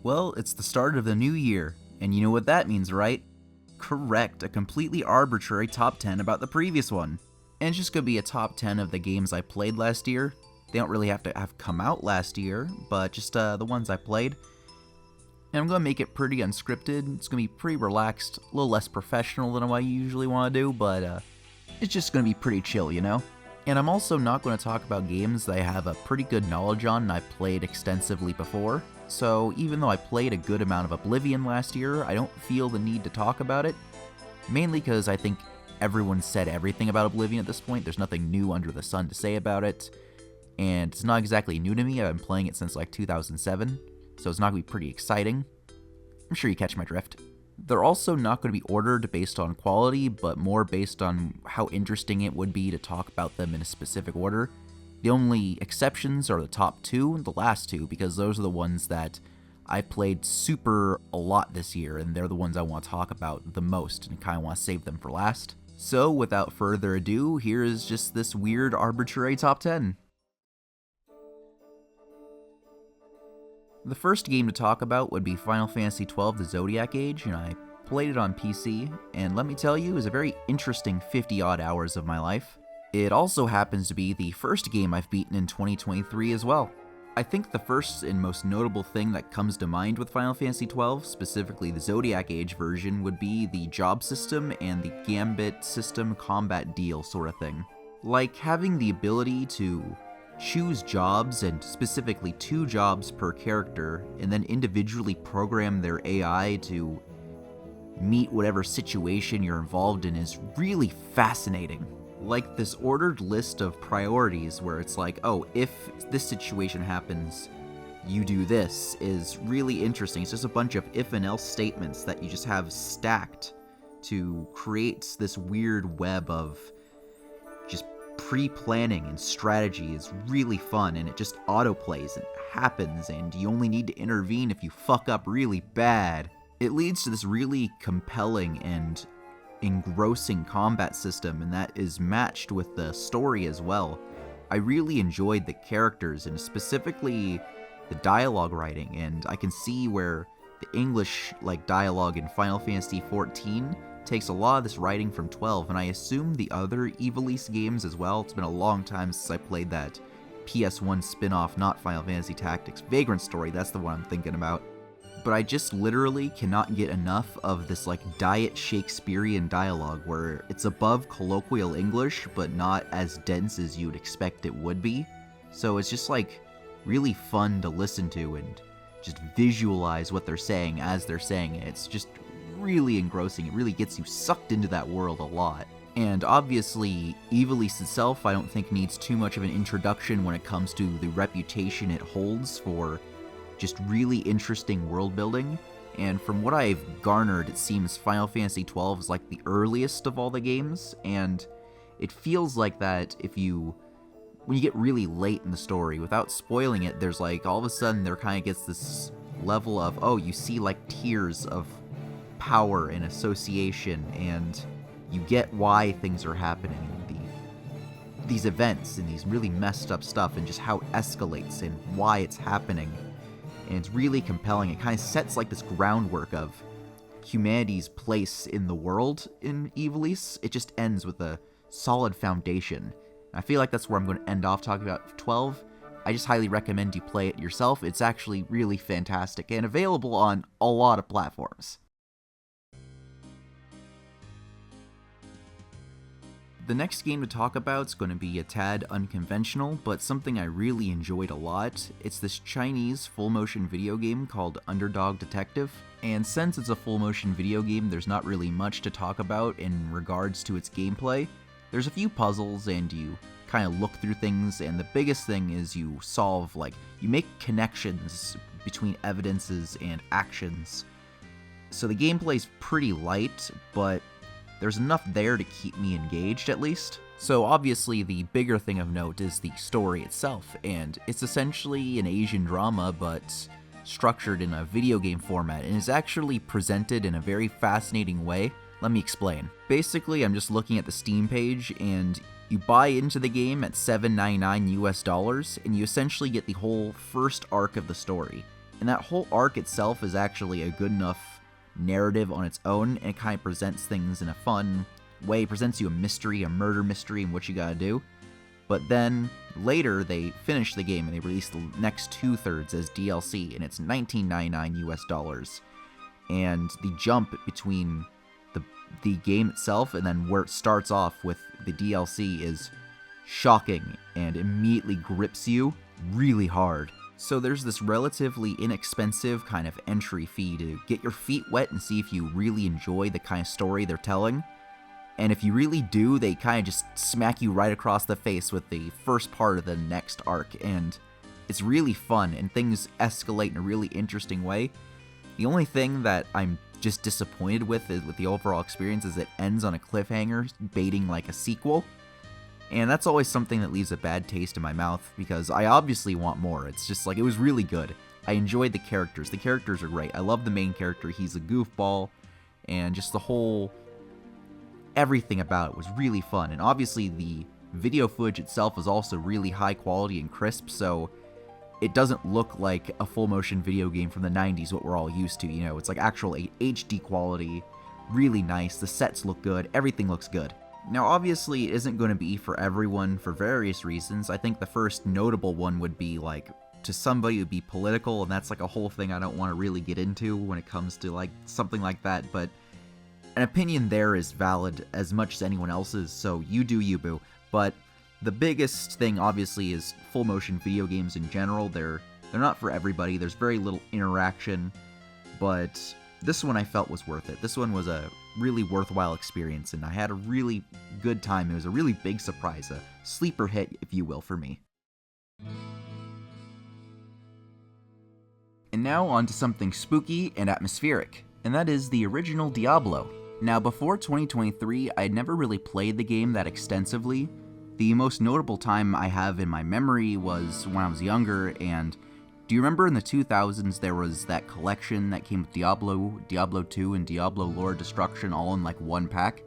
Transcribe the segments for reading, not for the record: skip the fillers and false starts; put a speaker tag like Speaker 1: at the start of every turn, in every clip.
Speaker 1: Well, it's the start of the new year, and you know what that means, right? Correct, a completely arbitrary top 10 about the previous one. And it's just gonna be a top 10 of the games I played last year. They don't really have to have come out last year, but just the ones I played. And I'm gonna make it pretty unscripted. It's gonna be pretty relaxed, a little less professional than what I usually want to do, but it's just gonna be pretty chill, you know? And I'm also not going to talk about games that I have a pretty good knowledge on and I've played extensively before. So even though I played a good amount of Oblivion last year, I don't feel the need to talk about it. Mainly because I think everyone said everything about Oblivion at this point. There's nothing new under the sun to say about it. And it's not exactly new to me. I've been playing it since like 2007. So it's not going to be pretty exciting. I'm sure you catch my drift. They're also not going to be ordered based on quality, but more based on how interesting it would be to talk about them in a specific order. The only exceptions are the top two and the last two, because those are the ones that I played super a lot this year, and they're the ones I want to talk about the most, and kind of want to save them for last. So, without further ado, here is just this weird arbitrary top 10. The first game to talk about would be Final Fantasy XII The Zodiac Age, and I played it on PC, and let me tell you, it was a very interesting 50-odd hours of my life. It also happens to be the first game I've beaten in 2023 as well. I think the first and most notable thing that comes to mind with Final Fantasy XII, specifically the Zodiac Age version, would be the job system and the Gambit system combat deal sort of thing. Like having the ability to choose jobs, and specifically 2 jobs per character, and then individually program their AI to meet whatever situation you're involved in is really fascinating. Like this ordered list of priorities where it's like, oh, if this situation happens, you do this, is really interesting. It's just a bunch of if and else statements that you just have stacked to create this weird web of just pre-planning and strategy. Is really fun, and it just autoplays and happens, and you only need to intervene if you fuck up really bad. It leads to this really compelling and engrossing combat system, and that is matched with the story as well. I really enjoyed the characters, and specifically the dialogue writing, and I can see where the English dialogue in Final Fantasy XIV takes a lot of this writing from 12, and I assume the other Ivalice games as well. It's been a long time since I played that PS1 spin-off, not Final Fantasy Tactics. Vagrant Story, that's the one I'm thinking about. But I just literally cannot get enough of this diet Shakespearean dialogue where it's above colloquial English, but not as dense as you'd expect it would be. So it's just really fun to listen to and just visualize what they're saying as they're saying it. It's just really engrossing. It really gets you sucked into that world a lot. And obviously, Ivalice itself I don't think needs too much of an introduction when it comes to the reputation it holds for just really interesting world building. And from what I've garnered, it seems Final Fantasy XII is the earliest of all the games, and it feels like that when you get really late in the story, without spoiling it, there's all of a sudden there kind of gets this level of, oh, you see tiers of power and association, and you get why things are happening in these events and these really messed up stuff, and just how it escalates and why it's happening. And it's really compelling. It kind of sets this groundwork of humanity's place in the world in Ivalice. It just ends with a solid foundation. I feel like that's where I'm going to end off talking about 12. I just highly recommend you play it yourself. It's actually really fantastic and available on a lot of platforms. The next game to talk about is going to be a tad unconventional, but something I really enjoyed a lot. It's this Chinese full-motion video game called Underdog Detective, and since it's a full-motion video game, there's not really much to talk about in regards to its gameplay. There's a few puzzles, and you kind of look through things, and the biggest thing is you solve, you make connections between evidences and actions. So the gameplay's pretty light, but there's enough there to keep me engaged, at least. So obviously the bigger thing of note is the story itself, and it's essentially an Asian drama, but structured in a video game format, and is actually presented in a very fascinating way. Let me explain. Basically, I'm just looking at the Steam page, and you buy into the game at $7.99 US, and you essentially get the whole first arc of the story. And that whole arc itself is actually a good enough narrative on its own, and it kind of presents things in a fun way. It presents you a mystery, a murder mystery, and what you gotta do. But then later they finish the game and they release the next 2/3 as DLC, and it's $19.99 US. And the jump between the game itself and then where it starts off with the DLC is shocking and immediately grips you really hard. So there's this relatively inexpensive kind of entry fee to get your feet wet and see if you really enjoy the kind of story they're telling. And if you really do, they kind of just smack you right across the face with the first part of the next arc, and it's really fun, and things escalate in a really interesting way. The only thing that I'm just disappointed with the overall experience is it ends on a cliffhanger, baiting like a sequel. And that's always something that leaves a bad taste in my mouth, because I obviously want more. It's just like, it was really good. I enjoyed the characters. The characters are great. I love the main character. He's a goofball, and just the whole everything about it was really fun. And obviously the video footage itself is also really high quality and crisp, so it doesn't look like a full motion video game from the 90s, what we're all used to, you know. It's like actual HD quality, really nice, the sets look good, everything looks good. Now obviously it isn't going to be for everyone for various reasons. I think the first notable one would be like, to somebody it would be political, and that's like a whole thing I don't want to really get into when it comes to like something like that, but an opinion there is valid as much as anyone else's, so you do you, boo. But the biggest thing, obviously, is full motion video games in general. They're not for everybody. There's very little interaction, but this one I felt was worth it. This one was a really worthwhile experience, and I had a really good time. It was a really big surprise, a sleeper hit, if you will, for me. And now on to something spooky and atmospheric, and that is the original Diablo. Now, before 2023, I had never really played the game that extensively. The most notable time I have in my memory was when I was younger, and do you remember in the 2000s there was that collection that came with Diablo, Diablo 2, and Diablo Lore Destruction all in like one pack?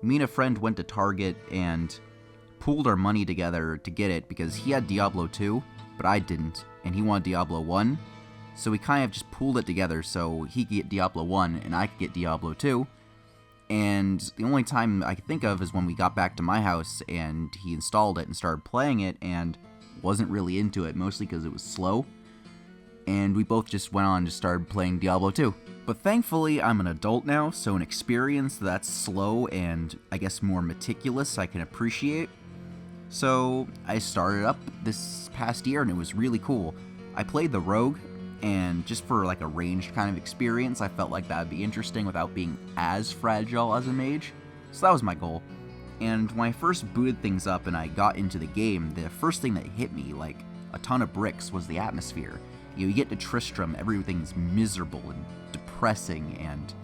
Speaker 1: Me and a friend went to Target and pooled our money together to get it because he had Diablo 2, but I didn't, and he wanted Diablo 1. So we kind of just pooled it together so he could get Diablo 1 and I could get Diablo 2. And the only time I could think of is when we got back to my house and he installed it and started playing it and wasn't really into it, mostly because it was slow. And we both just went on and just started playing Diablo 2. But thankfully, I'm an adult now, so an experience that's slow and I guess more meticulous I can appreciate. So I started up this past year and it was really cool. I played the Rogue, and just for like a ranged kind of experience, I felt like that would be interesting without being as fragile as a mage. So that was my goal. And when I first booted things up and I got into the game, the first thing that hit me like a ton of bricks was the atmosphere. You get to Tristram, everything's miserable and depressing and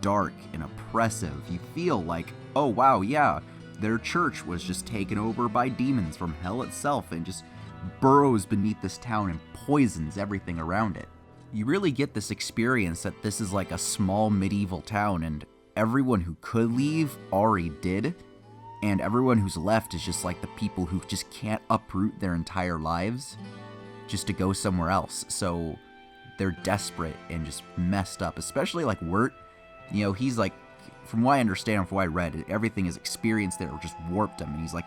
Speaker 1: dark and oppressive. You feel like, oh wow, yeah, their church was just taken over by demons from hell itself and just burrows beneath this town and poisons everything around it. You really get this experience that this is like a small medieval town, and everyone who could leave already did, and everyone who's left is just like the people who just can't uproot their entire lives just to go somewhere else. So they're desperate and just messed up, especially like Wirt. You know, he's like, from what I understand, from what I read, everything his experience there just warped him, and he's like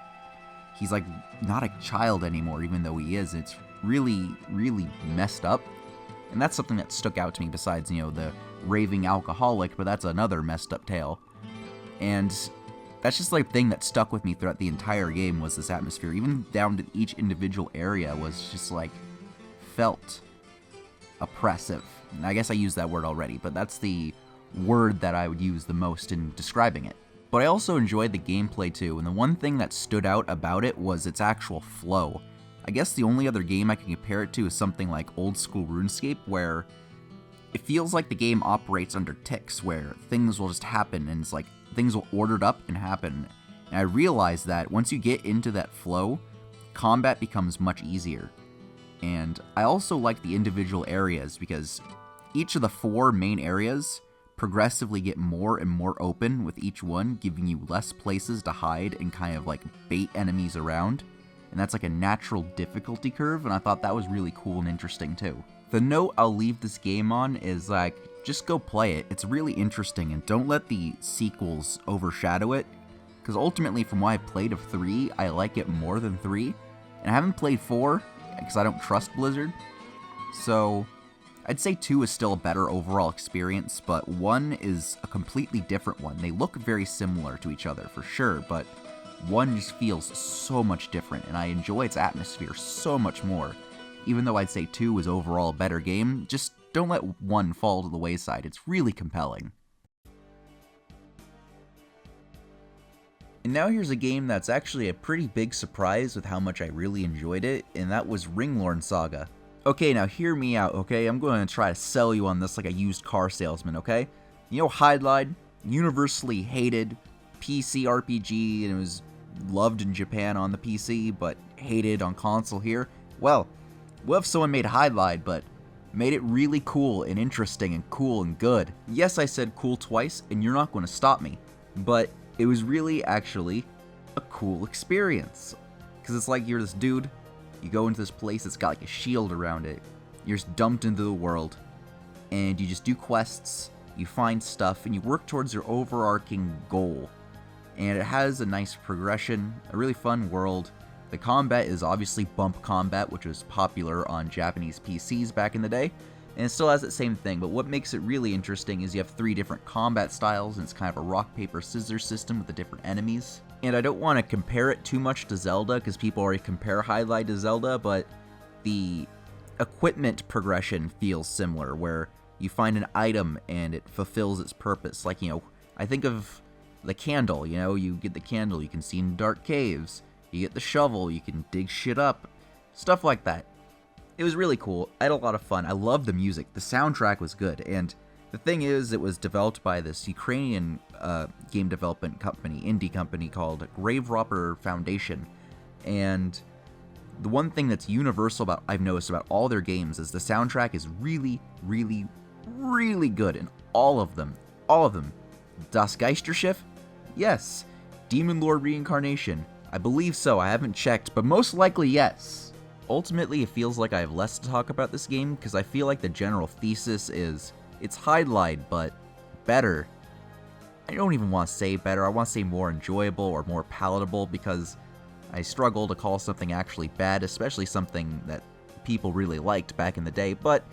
Speaker 1: not a child anymore, even though he is. It's really, really messed up. And that's something that stuck out to me besides, you know, the raving alcoholic, but that's another messed up tale. And that's just like the thing that stuck with me throughout the entire game was this atmosphere. Even down to each individual area was just like, felt oppressive. And I guess I used that word already, but that's the word that I would use the most in describing it. But I also enjoyed the gameplay too, and the one thing that stood out about it was its actual flow. I guess the only other game I can compare it to is something like old school RuneScape, where it feels like the game operates under ticks, where things will just happen, and it's like things will ordered up and happen. And I realized that once you get into that flow, combat becomes much easier. And I also like the individual areas, because each of the 4 main areas progressively get more and more open with each one, giving you less places to hide and kind of like bait enemies around. And and that's like a natural difficulty curve, and I thought that was really cool and interesting too. The note I'll leave this game on is like, just go play it. It's really interesting, and don't let the sequels overshadow it, because ultimately from what I played of 3, I like it more than 3, and I haven't played 4, because I don't trust Blizzard, so I'd say 2 is still a better overall experience, but 1 is a completely different one. They look very similar to each other, for sure, but 1 just feels so much different, and I enjoy its atmosphere so much more. Even though I'd say 2 is overall a better game, just don't let 1 fall to the wayside. It's really compelling. And now here's a game that's actually a pretty big surprise with how much I really enjoyed it, and that was Ringlorn Saga. Okay, now hear me out, okay? I'm going to try to sell you on this like a used car salesman, okay? You know Hydlide? Universally hated PC RPG, and it was loved in Japan on the PC, but hated on console here. Well, what if someone made Hydlide, but made it really cool and interesting and cool and good? Yes, I said cool twice, and you're not going to stop me, but it was really actually a cool experience. Because it's like you're this dude, you go into this place that's got like a shield around it, you're just dumped into the world, and you just do quests, you find stuff, and you work towards your overarching goal. And it has a nice progression, a really fun world. The combat is obviously bump combat, which was popular on Japanese PCs back in the day, and it still has that same thing, but what makes it really interesting is you have 3 different combat styles, and it's kind of a rock, paper, scissors system with the different enemies. And I don't want to compare it too much to Zelda, because people already compare Hydlide to Zelda, but the equipment progression feels similar, where you find an item and it fulfills its purpose. Like, you know, I think of the candle, you know, you get the candle, you can see in dark caves. You get the shovel, you can dig shit up, stuff like that. It was really cool. I had a lot of fun. I loved the music. The soundtrack was good, and the thing is, it was developed by this Ukrainian game development company, indie company called Grave Robber Foundation. And the one thing that's universal about I've noticed about all their games is the soundtrack is really, really, really good in all of them. All of them. Das Geisterschiff? Yes. Demon Lord Reincarnation? I believe so, I haven't checked, but most likely yes. Ultimately, it feels like I have less to talk about this game, because I feel like the general thesis is, it's Hydlide, but better. I don't even want to say better, I want to say more enjoyable or more palatable, because I struggle to call something actually bad, especially something that people really liked back in the day, but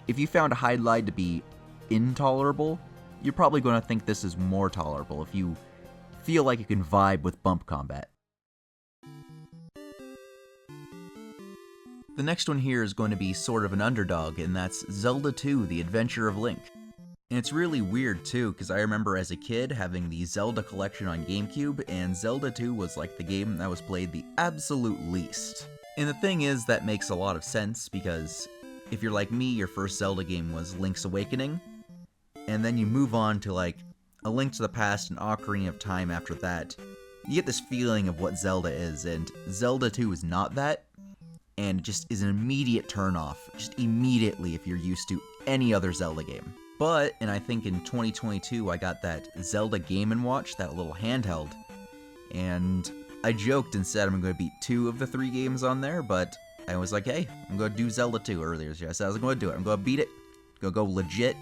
Speaker 1: if you found Hydlide to be intolerable, you're probably going to think this is more tolerable if you feel like you can vibe with bump combat. The next one here is going to be sort of an underdog, and that's Zelda 2: The Adventure of Link. And it's really weird too, because I remember as a kid having the Zelda collection on GameCube, and Zelda 2 was like the game that was played the absolute least. And the thing is, that makes a lot of sense, because if you're like me, your first Zelda game was Link's Awakening, and then you move on to like A Link to the Past and Ocarina of Time after that, you get this feeling of what Zelda is, and Zelda 2 is not that. And just is an immediate turnoff, just immediately if you're used to any other Zelda game. But, and I think in 2022 I got that Zelda Game & Watch, that little handheld, and I joked and said I'm going to beat 2 of the 3 games on there, but I was like, hey, I'm going to do Zelda 2 earlier this year. I said I was going to do it. I'm going to beat it, going to go legit,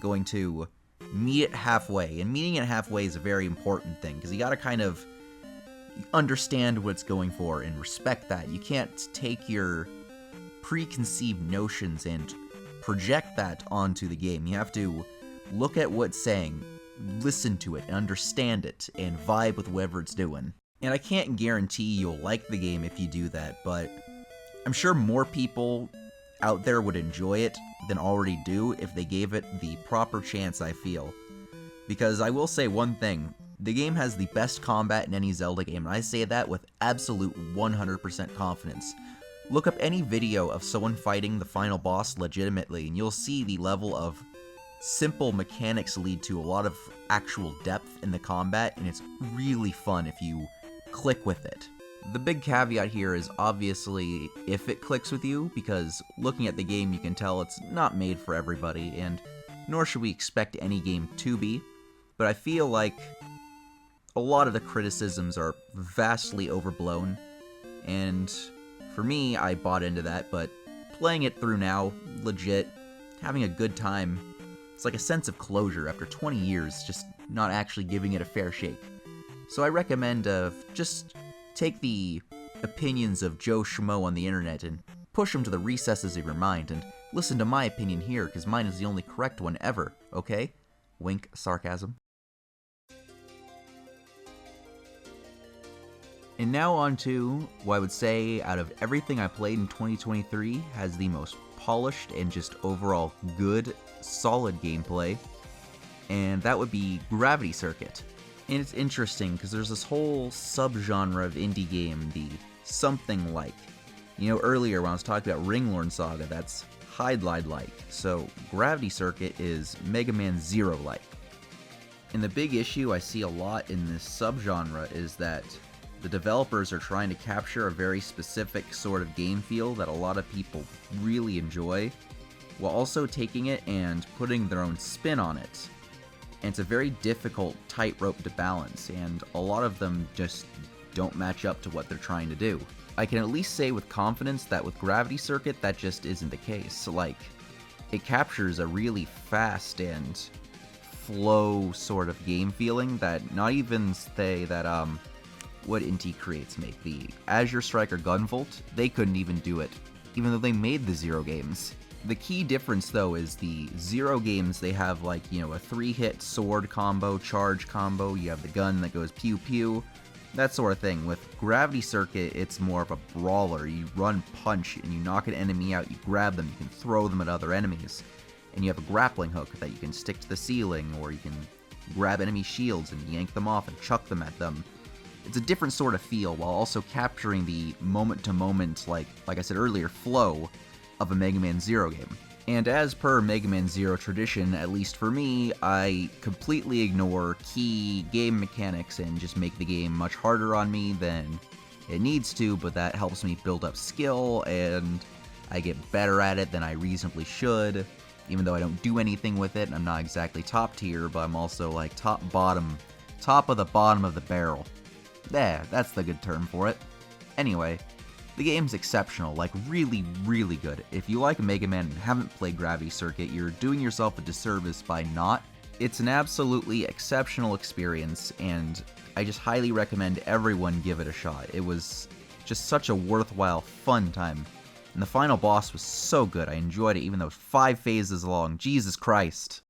Speaker 1: going to meet it halfway. And meeting it halfway is a very important thing, because you got to kind of understand what it's going for and respect that. You can't take your preconceived notions and project that onto the game. You have to look at what it's saying, listen to it, and understand it, and vibe with whatever it's doing. And I can't guarantee you'll like the game if you do that, but I'm sure more people out there would enjoy it than already do if they gave it the proper chance, I feel. Because I will say one thing, the game has the best combat in any Zelda game, and I say that with absolute 100% confidence. Look up any video of someone fighting the final boss legitimately, and you'll see the level of simple mechanics lead to a lot of actual depth in the combat, and it's really fun if you click with it. The big caveat here is obviously if it clicks with you, because looking at the game you can tell it's not made for everybody, and nor should we expect any game to be, but I feel like a lot of the criticisms are vastly overblown, And for me, I bought into that, but playing it through now, legit, having a good time, it's like a sense of closure after 20 years, just not actually giving it a fair shake. So I recommend just take the opinions of Joe Schmo on the internet and push them to the recesses of your mind, and listen to my opinion here, because mine is the only correct one ever, okay? Wink, sarcasm. And now on to what I would say, out of everything I played in 2023, has the most polished and just overall good, solid gameplay, and that would be Gravity Circuit. And it's interesting, because there's this whole subgenre of indie game, the something like. You know, earlier when I was talking about Ringlorn Saga, that's Hydlide-like, so Gravity Circuit is Mega Man Zero-like. And the big issue I see a lot in this subgenre is that the developers are trying to capture a very specific sort of game feel that a lot of people really enjoy, while also taking it and putting their own spin on it. And it's a very difficult tightrope to balance, and a lot of them just don't match up to what they're trying to do. I can at least say with confidence that with Gravity Circuit, that just isn't the case. Like, it captures a really fast and flow sort of game feeling that not even say that, what Inti Creates make, the Azure Striker Gunvolt, they couldn't even do it, even though they made the Zero games. The key difference, though, is the Zero games, they have, like, you know, a 3-hit sword combo, charge combo, you have the gun that goes pew-pew, that sort of thing. With Gravity Circuit, it's more of a brawler. You run punch, and you knock an enemy out, you grab them, you can throw them at other enemies, and you have a grappling hook that you can stick to the ceiling, or you can grab enemy shields and yank them off and chuck them at them. It's a different sort of feel, while also capturing the moment-to-moment, like I said earlier, flow of a Mega Man Zero game. And as per Mega Man Zero tradition, at least for me, I completely ignore key game mechanics and just make the game much harder on me than it needs to, but that helps me build up skill, and I get better at it than I reasonably should, even though I don't do anything with it, and I'm not exactly top tier, but I'm also like top of the bottom of the barrel. Yeah, that's the good term for it. Anyway, the game's exceptional, like really, really good. If you like Mega Man and haven't played Gravity Circuit, you're doing yourself a disservice by not. It's an absolutely exceptional experience, and I just highly recommend everyone give it a shot. It was just such a worthwhile, fun time. And the final boss was so good, I enjoyed it even though it was 5 phases long. Jesus Christ.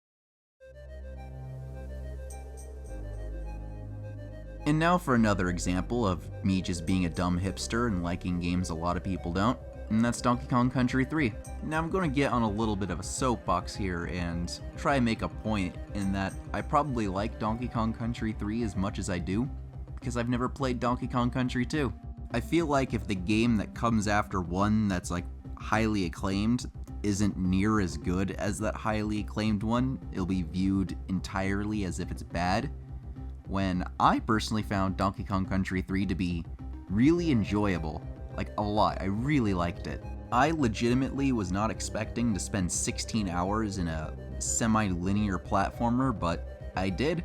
Speaker 1: And now for another example of me just being a dumb hipster and liking games a lot of people don't, and that's Donkey Kong Country 3. Now I'm going to get on a little bit of a soapbox here and try and make a point in that I probably like Donkey Kong Country 3 as much as I do, because I've never played Donkey Kong Country 2. I feel like if the game that comes after one that's like highly acclaimed isn't near as good as that highly acclaimed one, it'll be viewed entirely as if it's bad. When I personally found Donkey Kong Country 3 to be really enjoyable, like a lot. I really liked it. I legitimately was not expecting to spend 16 hours in a semi-linear platformer, but I did.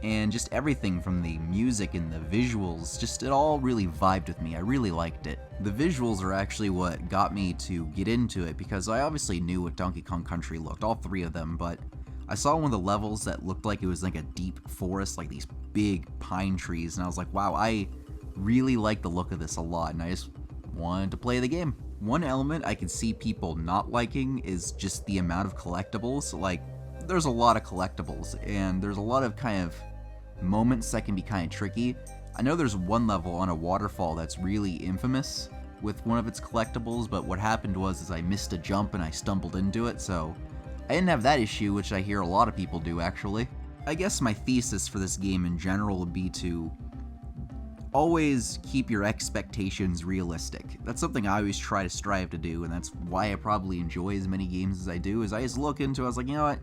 Speaker 1: And just everything from the music and the visuals, just it all really vibed with me. I really liked it. The visuals are actually what got me to get into it, because I obviously knew what Donkey Kong Country looked, all 3 of them, but I saw one of the levels that looked like it was like a deep forest, like these big pine trees, and I was like, wow, I really like the look of this a lot, and I just wanted to play the game. One element I can see people not liking is just the amount of collectibles. Like, there's a lot of collectibles, and there's a lot of kind of moments that can be kind of tricky. I know there's one level on a waterfall that's really infamous with one of its collectibles, but what happened was I missed a jump and I stumbled into it, so I didn't have that issue, which I hear a lot of people do, actually. I guess my thesis for this game in general would be to always keep your expectations realistic. That's something I always try to strive to do, and that's why I probably enjoy as many games as I do, is I just look into it, I was like, you know what,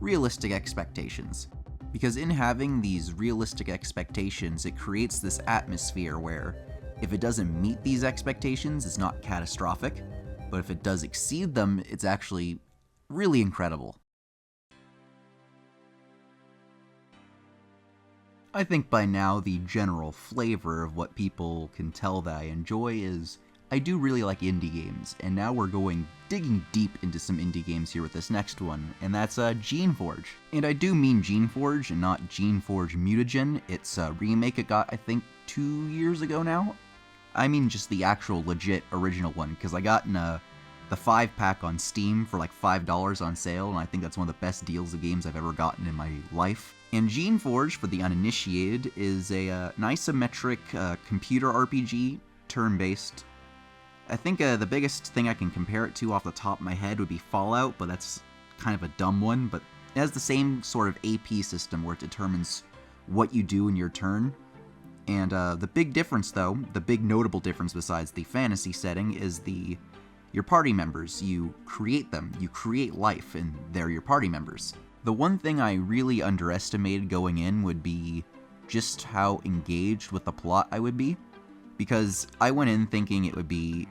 Speaker 1: realistic expectations. Because in having these realistic expectations, it creates this atmosphere where if it doesn't meet these expectations, it's not catastrophic, but if it does exceed them, it's actually really incredible. I think by now the general flavor of what people can tell that I enjoy is I do really like indie games, and now we're digging deep into some indie games here with this next one, and that's Geneforge. And I do mean Geneforge and not Geneforge Mutagen. It's a remake it got, I think, 2 years ago now. I mean just the actual legit original one, because I got in the 5-pack on Steam for like $5 on sale, and I think that's one of the best deals of games I've ever gotten in my life. And Geneforge, for the uninitiated, is an isometric computer RPG, turn-based. I think the biggest thing I can compare it to off the top of my head would be Fallout, but that's kind of a dumb one, but it has the same sort of AP system where it determines what you do in your turn. And the big difference, though, the big notable difference besides the fantasy setting, is your party members. You create them, you create life, and they're your party members. The one thing I really underestimated going in would be just how engaged with the plot I would be, because I went in thinking it would be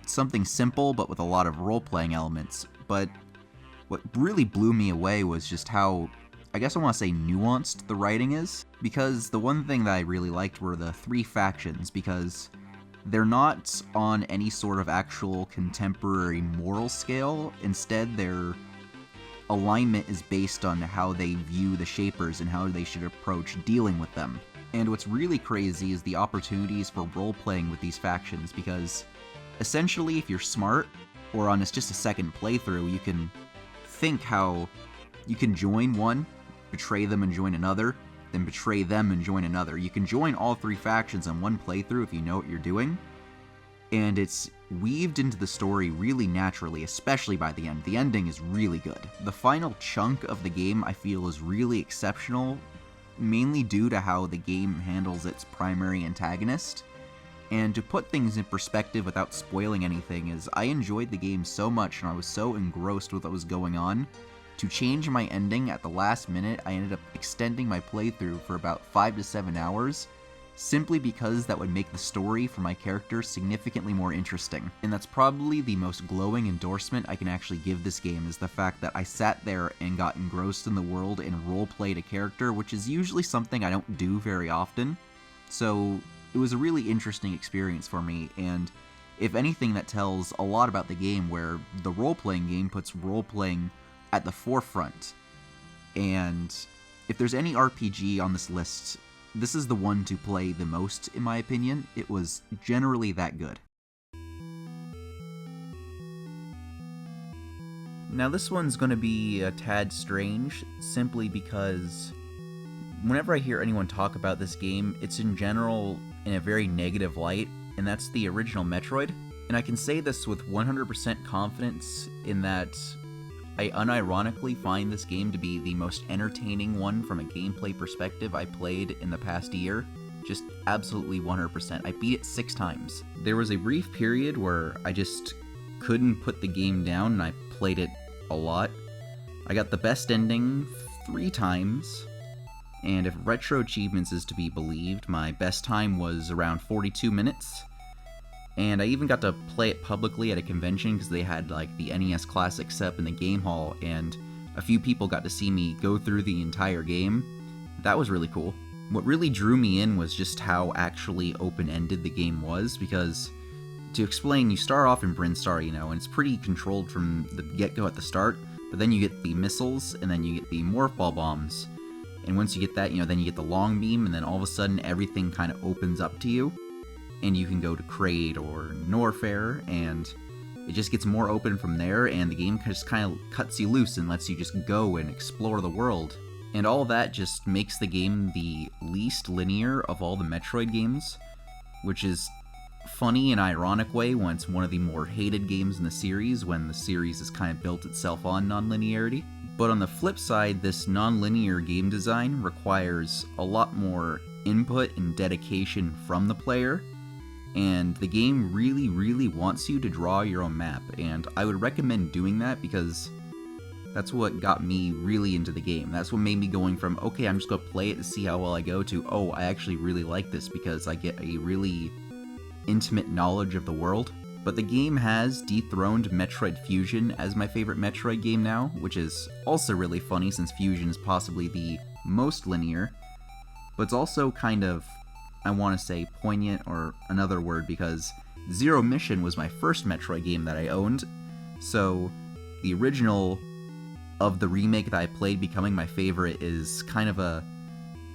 Speaker 1: something simple but with a lot of role-playing elements, but what really blew me away was just how, I guess I want to say, nuanced the writing is, because the one thing that I really liked were the 3 factions, because they're not on any sort of actual contemporary moral scale. Instead, their alignment is based on how they view the Shapers and how they should approach dealing with them. And what's really crazy is the opportunities for role-playing with these factions, because essentially if you're smart, or on just a second playthrough, you can think how you can join one, betray them and join another, then betray them and join another. You can join all 3 factions in one playthrough if you know what you're doing, and it's weaved into the story really naturally, especially by the end. The ending is really good. The final chunk of the game I feel is really exceptional, mainly due to how the game handles its primary antagonist. And to put things in perspective without spoiling anything is, I enjoyed the game so much and I was so engrossed with what was going on. To change my ending at the last minute, I ended up extending my playthrough for about 5 to 7 hours, simply because that would make the story for my character significantly more interesting. And that's probably the most glowing endorsement I can actually give this game, is the fact that I sat there and got engrossed in the world and role-played a character, which is usually something I don't do very often. So it was a really interesting experience for me, and if anything, that tells a lot about the game, where the role-playing game puts role-playing at the forefront. And if there's any RPG on this list, this is the one to play the most, in my opinion. It was generally that good. Now this one's going to be a tad strange, simply because whenever I hear anyone talk about this game, it's in general in a very negative light, and that's the original Metroid. And I can say this with 100% confidence in that I unironically find this game to be the most entertaining one from a gameplay perspective I played in the past year. Just absolutely 100%. I beat it 6 times. There was a brief period where I just couldn't put the game down and I played it a lot. I got the best ending 3 times, and if Retro Achievements is to be believed, my best time was around 42 minutes. And I even got to play it publicly at a convention because they had like the NES Classic set up in the game hall, and a few people got to see me go through the entire game. That was really cool. What really drew me in was just how actually open-ended the game was, because to explain, you start off in Brinstar, and it's pretty controlled from the get-go at the start, but then you get the missiles, and then you get the morph ball bombs. And once you get that, then you get the long beam, and then all of a sudden everything kind of opens up to you. And you can go to Kraid or Norfair, and it just gets more open from there, and the game just kind of cuts you loose and lets you just go and explore the world. And all that just makes the game the least linear of all the Metroid games, which is funny in an ironic way when it's one of the more hated games in the series, when the series has kind of built itself on non-linearity. But on the flip side, this non-linear game design requires a lot more input and dedication from the player, and the game really, really wants you to draw your own map, and I would recommend doing that because that's what got me really into the game. That's what made me going from, okay, I'm just going to play it to see how well I go, to, oh, I actually really like this because I get a really intimate knowledge of the world. But the game has dethroned Metroid Fusion as my favorite Metroid game now, which is also really funny since Fusion is possibly the most linear. but it's also kind of, I want to say, poignant, or another word, because Zero Mission was my first Metroid game that I owned, so the original of the remake that I played becoming my favorite is kind of a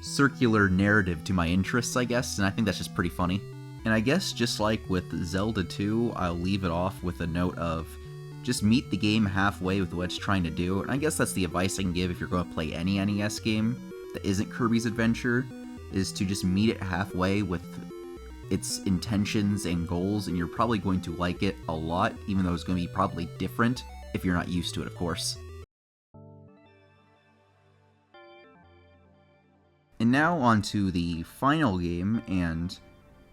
Speaker 1: circular narrative to my interests, I guess, and I think that's just pretty funny. And I guess just like with Zelda 2, I'll leave it off with a note of just meet the game halfway with what it's trying to do, and I guess that's the advice I can give if you're going to play any NES game that isn't Kirby's Adventure, is to just meet it halfway with its intentions and goals, and you're probably going to like it a lot, even though it's going to be probably different if you're not used to it, of course. And now on to the final game, and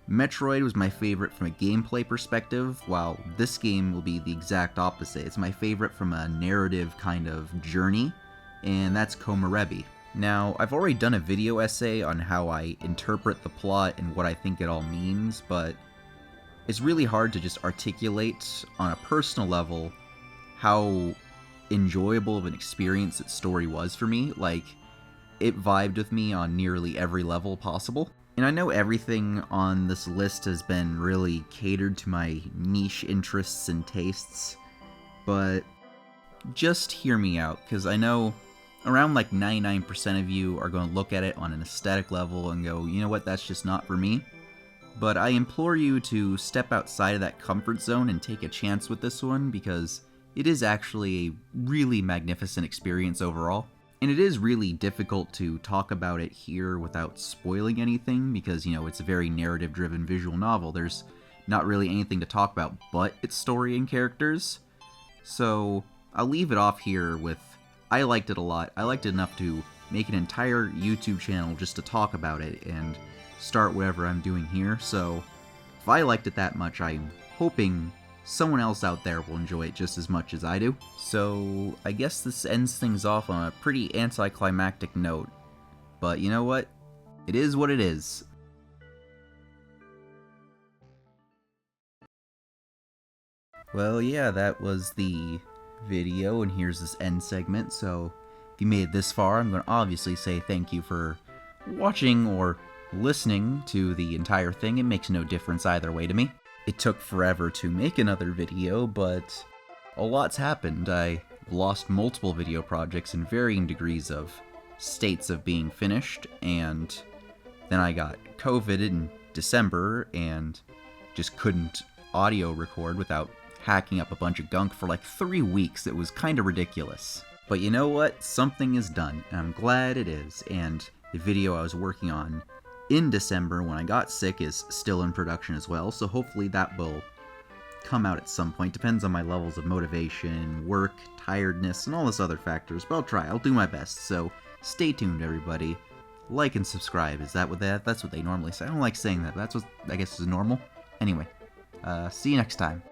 Speaker 1: Metroid was my favorite from a gameplay perspective, while this game will be the exact opposite. It's my favorite from a narrative kind of journey, and that's Komarebi. Now, I've already done a video essay on how I interpret the plot and what I think it all means, but it's really hard to just articulate on a personal level how enjoyable of an experience its story was for me. Like, it vibed with me on nearly every level possible. And I know everything on this list has been really catered to my niche interests and tastes, but just hear me out, because I know around like 99% of you are going to look at it on an aesthetic level and go, you know what, that's just not for me. But I implore you to step outside of that comfort zone and take a chance with this one, because it is actually a really magnificent experience overall. And it is really difficult to talk about it here without spoiling anything, because, you know, it's a very narrative-driven visual novel. There's not really anything to talk about but its story and characters. So I'll leave it off here with, I liked it a lot. I liked it enough to make an entire YouTube channel just to talk about it and start whatever I'm doing here. So if I liked it that much, I'm hoping someone else out there will enjoy it just as much as I do. So I guess this ends things off on a pretty anticlimactic note. But you know what? It is what it is. Well, yeah, that was the video, and here's this end segment. So if you made it this far, I'm going to obviously say thank you for watching or listening to the entire thing. It makes no difference either way to me. It took forever to make another video, but a lot's happened. I lost multiple video projects in varying degrees of states of being finished, and then I got COVID in December and just couldn't audio record without hacking up a bunch of gunk for like 3 weeks. It was kind of ridiculous. But you know what? Something is done, and I'm glad it is, and the video I was working on in December when I got sick is still in production as well, so hopefully that will come out at some point. Depends on my levels of motivation, work, tiredness, and all those other factors, but I'll try. I'll do my best, so stay tuned, everybody. Like and subscribe. Is that what that's what they normally say? I don't like saying that, but that's what I guess is normal. Anyway, see you next time.